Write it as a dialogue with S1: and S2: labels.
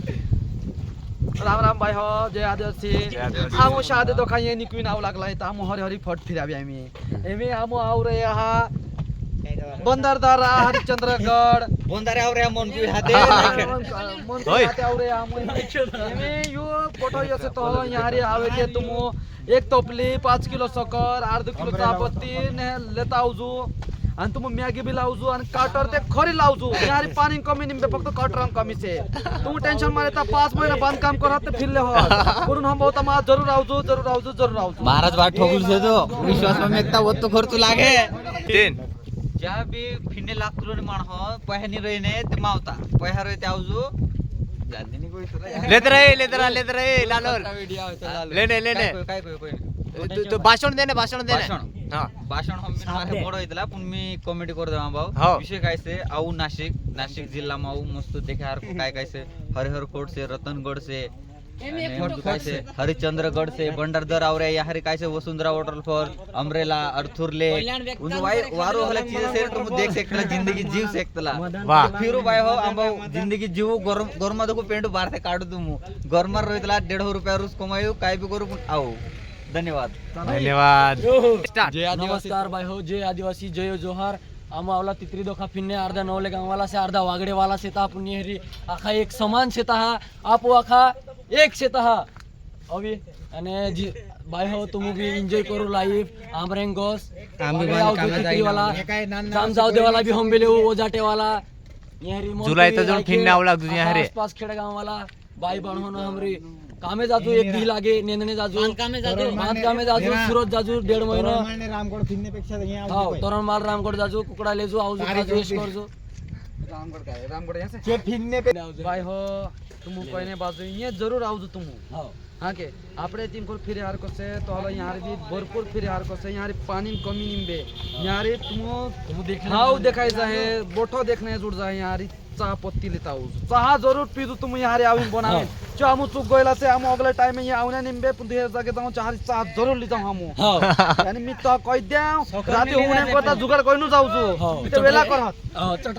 S1: राम राम भाई हो जय आदिवासी आमो शादी तो खाइए निकुइन आउ लागला त आमो हरि हरि फट फिराबी हामी एमे आमो आउ रे यहाँ बंदरदारा हरिचंद्रगढ़
S2: बंदर आउ रे मन की हाते
S1: मन को हाते आउ रे आमो एमे यो फोटो यो से तो यहाँ रे आवे के तुम एक टोपली 5 किलो शक्कर 8 किलो चापत्ती ने लेता आउजू आणि तुम मॅगी बी लावजू आणि काटर ते खरी लावजू यार पाणी कमी निंबे फक्त कटर कमी से तुम टेंशन मारे ता 5 महिना बंद काम करत ते फिरले हो करून हम बहुत मा जरूर आउजू
S2: महाराज बात ठोकुल से तो विश्वास में एकता वो तो खर्च लागे
S3: तीन
S2: ज्या बी फिने लाख किलो माण हो पहनी रहीने ते मावता पहा रही ते आउजू जल्दी नहीं कोई
S3: लेते रहे लालोर लेने तो भाषण देने हाँ
S2: भाषण हम मारे बड़ होइतला पुन मी कॉमेडी कर देवा भाऊ
S3: हाँ।
S2: विषय काय से आउ नाशिक जिल्ला में आउ मस्त देखे हार काय काय से हरिहर कोट से रतनगढ़ से काय से हरिचंद्रगढ़ से बंडरदर आउ रे यहाँ काय से वसुंधरा वाटरफॉल अमरेला अर्थुरले उन वारो हला चीज से तुम देख सकतला जिंदगी जीव सकतला
S3: वाह।
S2: फिरू बाय हो आंबा जिंदगी जीव गरमा देखो पेंट बाहर से काढू तुम गरमार रोइतला 150 रुपया रोज कमायो काय भी करू आउ धन्यवाद
S1: नमस्कार भाई हो जय आदिवासी जय जोहार आम आवला तित्री दोखा फिरने अर्धा नवले गांवाला से अर्धा वागडे वाला से ता पुण्य हरी आखा एक समान से हा आप आखा एक से हा अभी आणि जी भाई हो तुम भी एंजॉय करू लाइफ आमरेंग गोस तित्री वाला जाम जाव दे वाला भी हम बेले ओजाटे वाला येहरी
S3: जुलाई तो जोन फिरने आवला दुनिया हरे
S1: आसपास खेड़ गांव वाला भाई बहन हो हमरी कामे जाजू एक दी लागे नेंदने जाजू कामे जाजू सुरत जाजू 1.5 महिना
S4: रामगड फिरण्यापेक्षा
S1: हां तोरणमाल रामगड जाजू कुकड़ा लेजू आउजू काजू करजू रामगड काय रामगड यहाँ से
S4: फिरने पे
S1: भाई हो तुम कहने बाजू ये जरूर आउजू तुम हां हाँ के आपरे तीन को फिरे हार को से तो हलो यहाँ भी भरपूर फिरे हार को से यहाँ पानी कमी निम्बे यहाँ रे तुम देखना हाउ देखाई जाए बोठो देखने जुड़ जाए यहाँ चाह पत्ती लेता हूँ चाह जरूर पीजू तुम यहाँ आवी बनावे जो हम चुक गयला से हम अगले टाइम में यहाँ आउने निम्बे पुंधे जाके जाऊँ चाह जरूर ले जाऊँ हम यानी मी तो कह दिया राती होने को जुगाड़ कोई नु जाऊँ वेला कर